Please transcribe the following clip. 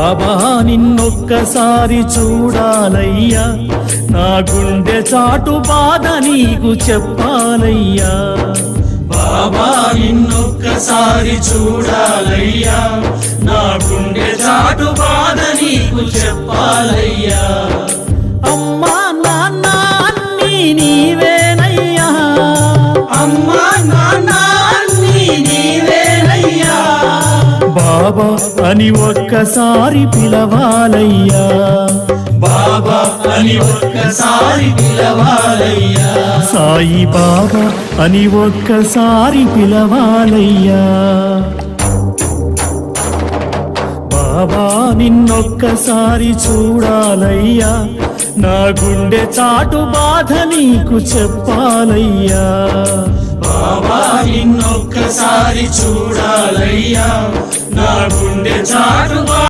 బాబా నిన్నొక్కసారి చూడాలయ్యా, నా గుండె చాటు బాధ నీకు చెప్పాలయ్యా. బాబా నిన్నొక్కసారి చూడాలయ్యా, నా గుండె చాటు బాధ నీకు చెప్పాలయ్యా. అమ్మా నాన్న అన్నీ నీవేనయ్యా, అమ్మా నాన్న అన్నీ నీవేనయ్యా. బాబా అని ఒక్కసారి పిలవాలయ్యా, బాబా అని ఒక్కసారి పిలవాలయ్యా. సాయి బాబా అని ఒక్కసారి పిలవాలయ్యా. బాబా నిన్నొక్కసారి చూడాలయ్యా, నా గుండె చాటు బాధ నీకు చెప్పాలయ్యా. బాబా నిన్నొక్కసారి చూడాలయ్యా, నా గుండె చాటు